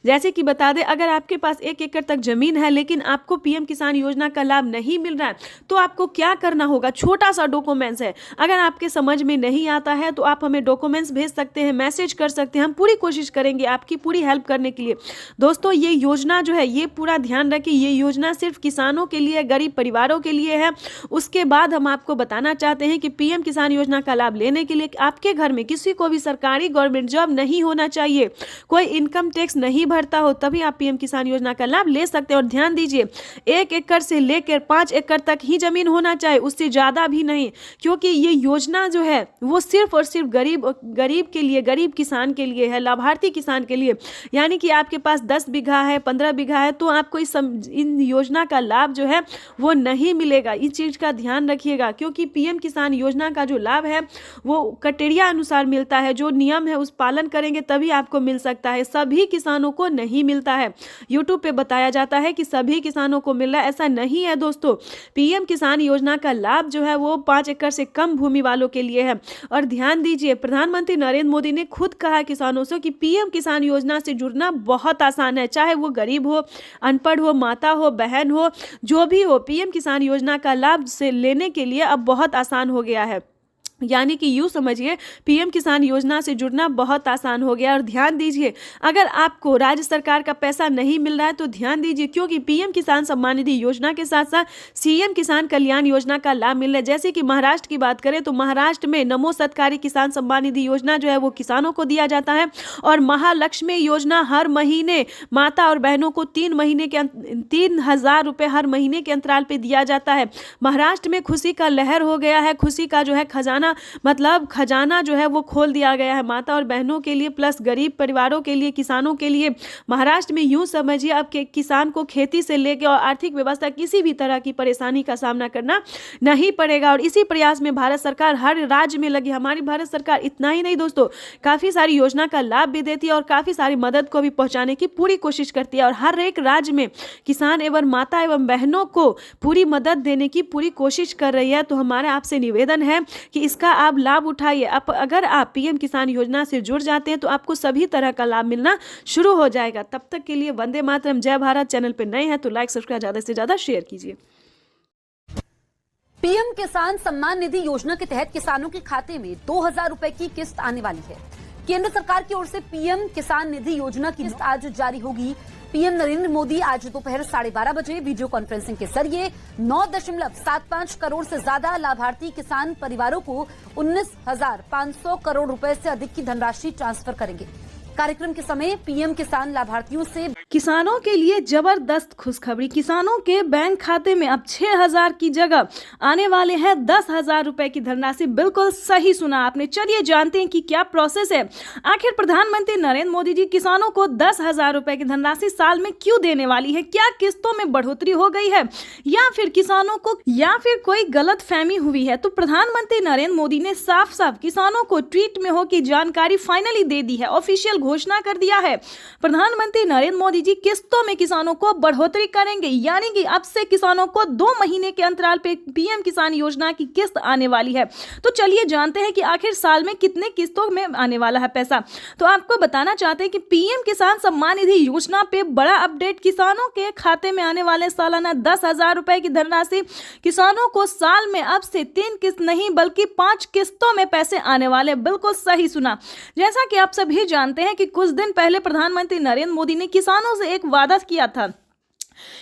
जैसे कि बता दें अगर आपके पास 1 एकड़ तक जमीन है लेकिन आपको पीएम किसान योजना का लाभ नहीं मिल रहा है तो आपको क्या करना होगा। छोटा सा डॉक्यूमेंट्स है, अगर आपके समझ में नहीं आता है तो आप हमें डॉक्यूमेंट्स भेज सकते हैं, मैसेज कर सकते हैं, हम पूरी कोशिश करेंगे आपकी पूरी हेल्प करने के लिए। दोस्तों ये योजना जो है ये पूरा ध्यान रखिए, ये योजना सिर्फ किसानों के लिए, गरीब परिवारों के लिए है। उसके बाद हम आपको बताना चाहते हैं कि पीएम किसान योजना का लाभ लेने के लिए आपके घर में किसी को भी सरकारी गवर्नमेंट जॉब नहीं होना चाहिए, कोई इनकम टैक्स नहीं भरता हो, तभी आप पीएम किसान योजना का लाभ ले सकते हैं। और ध्यान दीजिए 1 एकड़ से लेकर 5 एकड़ तक ही जमीन होना चाहिए, उससे ज्यादा भी नहीं, क्योंकि ये योजना जो है वो सिर्फ और सिर्फ गरीब के लिए, गरीब किसान के लिए है, लाभार्थी किसान के लिए। यानी कि आपके पास 10 बीघा है, 15 बीघा है तो आपको इन योजना का लाभ जो है वो नहीं मिलेगा। इस चीज का ध्यान रखिएगा क्योंकि पीएम किसान योजना का जो लाभ है वो क्राइटेरिया अनुसार मिलता है, जो नियम है उस पालन करेंगे तभी आपको मिल सकता है। सभी किसानों को नहीं मिलता है। यूट्यूब पे बताया जाता है कि सभी किसानों को मिल रहा है, ऐसा नहीं है दोस्तों। पीएम किसान योजना का लाभ जो है वो 5 एकड़ से कम भूमि वालों के लिए है। और ध्यान दीजिए प्रधानमंत्री नरेंद्र मोदी ने खुद कहा किसानों से कि पीएम किसान योजना से जुड़ना बहुत आसान है, चाहे वो गरीब हो, अनपढ़ हो, माता हो, बहन हो, जो भी हो, पीएम किसान योजना का लाभ से लेने के लिए अब बहुत आसान हो गया है। यानी कि यूँ समझिए पीएम किसान योजना से जुड़ना बहुत आसान हो गया। और ध्यान दीजिए अगर आपको राज्य सरकार का पैसा नहीं मिल रहा है तो ध्यान दीजिए, क्योंकि पीएम किसान सम्मान निधि योजना के साथ साथ सीएम किसान कल्याण योजना का लाभ मिल रहा है। जैसे कि महाराष्ट्र की बात करें तो महाराष्ट्र में नमो सत्कारी किसान सम्मान निधि योजना जो है वो किसानों को दिया जाता है और महालक्ष्मी योजना हर महीने माता और बहनों को 3,000 रुपये हर महीने के अंतराल पर दिया जाता है। महाराष्ट्र में खुशी का लहर हो गया है, खुशी का जो है खजाना जो है वो खोल दिया गया है माता और बहनों के लिए, प्लस गरीब परिवारों के लिए, किसानों के लिए। महाराष्ट्र में यूं समझिए अब के किसान को खेती से लेकर और आर्थिक व्यवस्था किसी भी तरह की परेशानी का सामना करना नहीं पड़ेगा। और इसी प्रयास में भारत सरकार हर राज्य में लगी। हमारी भारत सरकार इतना ही नहीं दोस्तों, काफी सारी योजना का लाभ भी देती है और काफी सारी मदद को भी पहुंचाने की पूरी कोशिश करती है। और हर एक राज्य में किसान एवं माता एवं बहनों को पूरी मदद देने की पूरी कोशिश कर रही है। तो हमारा आपसे निवेदन है कि इस इसका आप लाभ उठाइए। अगर आप पीएम किसान योजना से जुड़ जाते हैं तो आपको सभी तरह का लाभ मिलना शुरू हो जाएगा। तब तक के लिए वंदे मातरम, जय भारत। चैनल पे नए हैं तो लाइक सब्सक्राइब ज्यादा से ज्यादा शेयर कीजिए। पीएम किसान सम्मान निधि योजना के तहत किसानों के खाते में 2000 रुपए की किस्त आने वाली है। केंद्र सरकार की ओर से पीएम किसान निधि योजना की किस्त आज जारी होगी। पीएम नरेंद्र मोदी आज दोपहर 12:30 बजे वीडियो कॉन्फ्रेंसिंग के जरिए 9.75 करोड़ से ज्यादा लाभार्थी किसान परिवारों को 19,500 करोड़ रुपए से अधिक की धनराशि ट्रांसफर करेंगे। कार्यक्रम के समय पीएम किसान लाभार्थियों से किसानों के लिए जबरदस्त खुशखबरी। किसानों के बैंक खाते में अब 6,000 की जगह आने वाले हैं 10,000 रुपए की धनराशि। बिल्कुल सही सुना आपने। चलिए जानते हैं कि क्या प्रोसेस है। आखिर प्रधानमंत्री नरेंद्र मोदी जी किसानों को 10,000 रुपए की धनराशि साल में क्यों देने वाली है? क्या किस्तों में बढ़ोतरी हो गई है या फिर किसानों को फिर कोई गलत फहमी हुई है? तो प्रधानमंत्री नरेंद्र मोदी ने साफ साफ किसानों को ट्वीट में होकर जानकारी फाइनली दे दी है, ऑफिशियल घोषणा कर दिया है। प्रधानमंत्री नरेंद्र मोदी जी किस्तों में किसानों को बढ़ोतरी करेंगे, यानी कि अब से किसानों को 2 महीने के अंतराल पे पीएम किसान योजना की किस्त आने वाली है। तो चलिए जानते हैं कि आखिर साल में कितने किस्तों में आने वाला है पैसा। तो आपको बताना चाहते हैं कि पीएम किसान सम्मान निधि योजना पे बड़ा अपडेट। किसानों के खाते में आने वाले सालाना 10,000 रुपए की धनराशि। किसानों को साल में अब से 3 किस्त नहीं बल्कि 5 किस्तों में पैसे आने वाले। बिल्कुल सही सुना। जैसा कि आप सभी जानते हैं कि कुछ दिन पहले प्रधानमंत्री नरेंद्र मोदी ने किसानों से एक वादा किया था।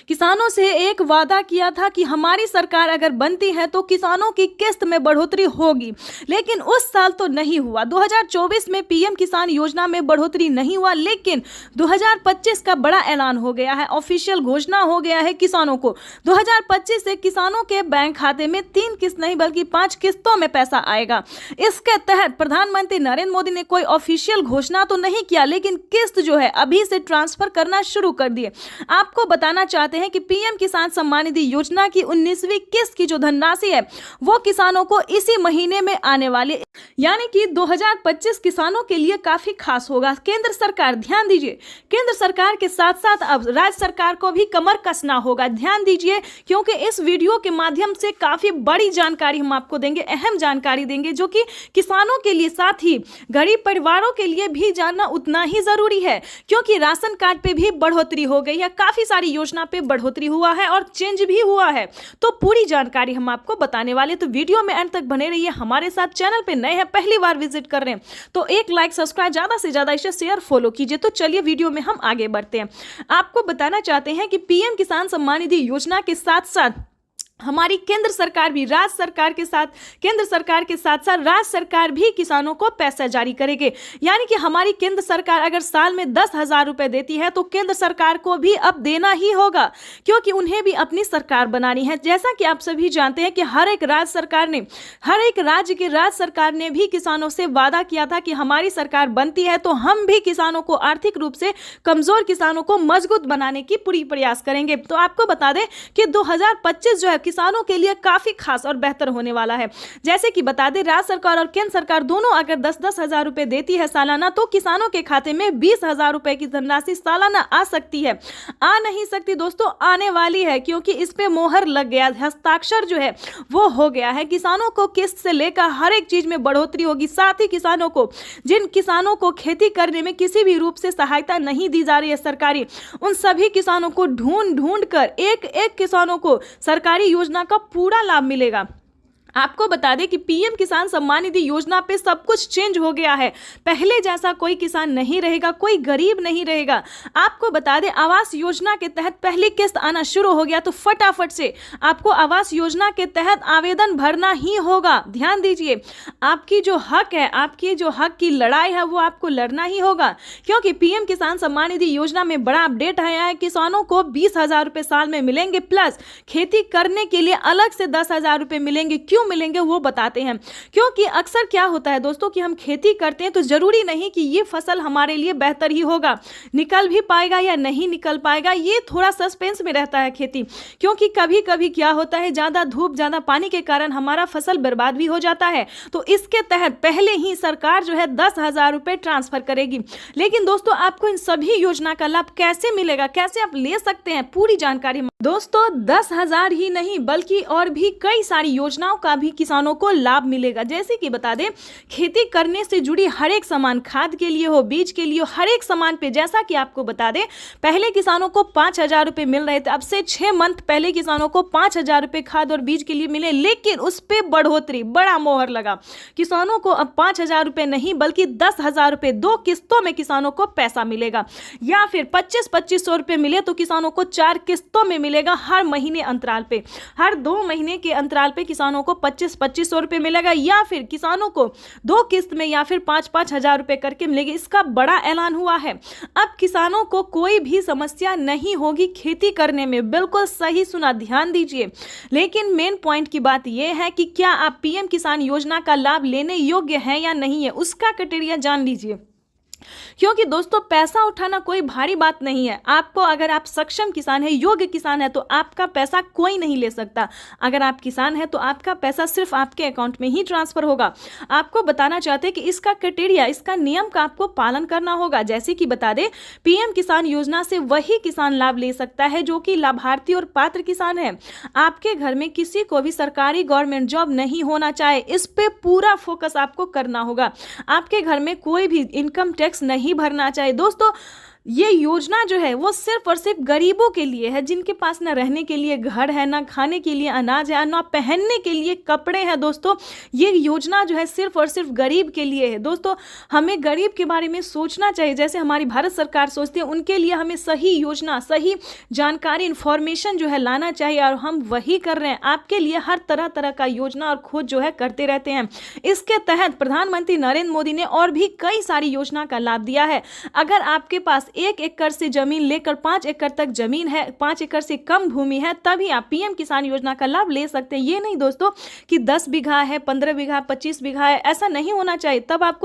किसानों से एक वादा किया था कि हमारी सरकार अगर बनती है तो किसानों की किस्त में बढ़ोतरी होगी, लेकिन उस साल तो नहीं हुआ। 2024 में पीएम किसान योजना में बढ़ोतरी नहीं हुआ, लेकिन 2025 का बड़ा ऐलान हो गया है, ऑफिशियल घोषणा हो गया है किसानों को। 2025 से किसानों के बैंक खाते में 3 किस्त नहीं बल्कि 5 किस्तों में पैसा आएगा। इसके तहत प्रधानमंत्री नरेंद्र मोदी ने कोई ऑफिशियल घोषणा तो नहीं किया, लेकिन किस्त जो है अभी से ट्रांसफर करना शुरू कर दिए। आपको बताना चाहते हैं कि पीएम किसान सम्मान निधि योजना की 19वीं किस्त की जो धनराशि है वो किसानों को इसी महीने में आने वाली, यानी कि 2025 किसानों के लिए काफी खास होगा। केंद्र सरकार, ध्यान दीजिए, केंद्र सरकार के साथ साथ अब राज्य सरकार को भी कमर कसना होगा। ध्यान दीजिए, क्योंकि इस वीडियो के माध्यम से काफी बड़ी जानकारी हम आपको देंगे, अहम जानकारी देंगे, जो कि किसानों के लिए साथ ही गरीब परिवारों के लिए भी जानना उतना ही जरूरी है, क्योंकि राशन कार्ड पे भी बढ़ोतरी हो गई है, काफी सारी योजना पे बढ़ोतरी हुआ है और चेंज भी हुआ है। तो पूरी जानकारी हम आपको बताने वाले, तो वीडियो में अंत तक बने रहिए हमारे साथ। चैनल पे नए हैं, पहली बार विजिट कर रहे हैं तो एक लाइक, सब्सक्राइब, ज्यादा से ज्यादा इसे शेयर, फॉलो कीजिए। तो चलिए वीडियो में हम आगे बढ़ते हैं। आपको बताना चाहते हैं कि पीएम किसान सम्मान निधि योजना के साथ साथ हमारी केंद्र सरकार भी राज्य सरकार के साथ राज्य सरकार भी किसानों को पैसा जारी करेगी। यानी कि हमारी केंद्र सरकार अगर साल में 10,000 रुपए देती है तो केंद्र सरकार को भी अब देना ही होगा, क्योंकि उन्हें भी अपनी सरकार बनानी है। जैसा कि आप सभी जानते हैं कि हर एक राज्य सरकार ने भी किसानों से वादा किया था कि हमारी सरकार बनती है तो हम भी किसानों को आर्थिक रूप से कमजोर किसानों को मजबूत बनाने की पूरी प्रयास करेंगे। तो आपको बता दें कि 2025 जो है किसानों के लिए काफी खास और बेहतर होने वाला है। जैसे कि बता दें, राज्य सरकार और केंद्र सरकार दोनों अगर 10-10 हजार रुपए देती है सालाना, तो किसानों के खाते में 20,000 रुपए की धनराशि सालाना आ सकती है। आ नहीं सकती दोस्तों, आने वाली है, क्योंकि इस पे मोहर लग गया, हस्ताक्षर जो है वो हो गया है। किसानों को किस्त से लेकर हर एक चीज में बढ़ोतरी होगी। साथ ही किसानों को, जिन किसानों को खेती करने में किसी भी रूप से सहायता नहीं दी जा रही है सरकारी, उन सभी किसानों को ढूंढ कर एक किसानों को सरकारी योजना का पूरा लाभ मिलेगा। आपको बता दें कि पीएम किसान सम्मान निधि योजना पे सब कुछ चेंज हो गया है। पहले जैसा कोई किसान नहीं रहेगा, कोई गरीब नहीं रहेगा। आपको बता दें, आवास योजना के तहत पहली किस्त आना शुरू हो गया, तो फटाफट से आपको आवास योजना के तहत आवेदन भरना ही होगा। ध्यान दीजिए, आपकी जो हक है, आपकी जो हक की लड़ाई है वो आपको लड़ना ही होगा, क्योंकि पीएम किसान सम्मान निधि योजना में बड़ा अपडेट आया है। किसानों को 20,000 रुपए साल में मिलेंगे, प्लस खेती करने के लिए अलग से 10,000 रुपए मिलेंगे। क्यों मिलेंगे वो बताते हैं, क्योंकि अक्सर क्या होता है दोस्तों कि हम खेती करते हैं तो जरूरी नहीं कि ये फसल हमारे लिए बेहतर ही होगा, निकल भी पाएगा या नहीं निकल पाएगा, ये थोड़ा सस्पेंस में रहता है खेती। क्योंकि कभी कभी क्या होता है, ज्यादा धूप, ज्यादा पानी के कारण हमारा फसल बर्बाद भी हो जाता है। तो इसके तहत पहले ही सरकार जो है 10,000 रुपए ट्रांसफर करेगी। लेकिन दोस्तों, आपको इन सभी योजना का लाभ कैसे मिलेगा, कैसे आप ले सकते हैं, पूरी जानकारी दोस्तों 10,000 ही नहीं बल्कि और भी कई सारी योजनाओं का भी किसानों को लाभ मिलेगा। जैसे कि बता दें, खेती करने से जुड़ी हर एक सामान, खाद के लिए हो, बीज के लिए हो, हर एक सामान पे जैसा कि आपको बता दें, पहले किसानों को 5,000 रुपये मिल रहे थे। अब से 6 मंथ पहले किसानों को 5,000 रुपये खाद और बीज के लिए मिले, लेकिन उस पर बढ़ोतरी, बड़ा मोहर लगा। किसानों को अब 5,000 रुपये नहीं बल्कि 10,000 रुपये 2 किस्तों में किसानों को पैसा मिलेगा, या फिर 25-2500 रुपये मिले तो किसानों को 4 किस्तों में मिलेगा। हर महीने अंतराल पे, हर 2 महीने के अंतराल पे किसानों को 25-2500 रुपये मिलेगा, या फिर किसानों को 2 किस्त में या फिर 5-5 हजार रुपये करके मिलेगी। इसका बड़ा ऐलान हुआ है। अब किसानों को कोई भी समस्या नहीं होगी खेती करने में। बिल्कुल सही सुना, ध्यान दीजिए। लेकिन मेन पॉइंट की बात यह है कि क्या आप पीएम किसान योजना का लाभ लेने योग्य हैं या नहीं है, उसका क्राइटेरिया जान लीजिए। क्योंकि दोस्तों, पैसा उठाना कोई भारी बात नहीं है। आपको, अगर आप सक्षम किसान है, योग्य किसान है, तो आपका पैसा कोई नहीं ले सकता। अगर आप किसान है तो आपका पैसा सिर्फ आपके अकाउंट में ही ट्रांसफर होगा। आपको बताना चाहते हैं कि इसका क्राइटेरिया, इसका नियम का आपको पालन करना होगा। जैसे कि बता दें, पीएम किसान योजना से वही किसान लाभ ले सकता है जो कि लाभार्थी और पात्र किसान है। आपके घर में किसी को भी सरकारी गवर्नमेंट जॉब नहीं होना चाहे, इस पे पूरा फोकस आपको करना होगा। आपके घर में कोई भी इनकम टैक्स नहीं भरना चाहिए। दोस्तों, ये योजना जो है वो सिर्फ और सिर्फ गरीबों के लिए है, जिनके पास ना रहने के लिए घर है, ना खाने के लिए अनाज है, ना पहनने के लिए कपड़े हैं। दोस्तों, ये योजना जो है सिर्फ और सिर्फ गरीब के लिए है। दोस्तों, हमें गरीब के बारे में सोचना चाहिए, जैसे हमारी भारत सरकार सोचती है। उनके लिए हमें सही योजना, सही जानकारी, इंफॉर्मेशन जो है लाना चाहिए, और हम वही कर रहे हैं। आपके लिए हर तरह तरह का योजना और खोज जो है करते रहते हैं। इसके तहत प्रधानमंत्री नरेंद्र मोदी ने और भी कई सारी योजना का लाभ दिया है। अगर आपके पास 1 एकड़ से जमीन लेकर 5 एकड़ तक जमीन है, 5 एकड़ से कम भूमि है, तभी आप पीएम किसान योजना का लाभ ले सकते हैं। ये नहीं दोस्तों कि 10 बीघा है, 15 बीघा, 25 बीघा है, ऐसा नहीं होना चाहिए। तब आपको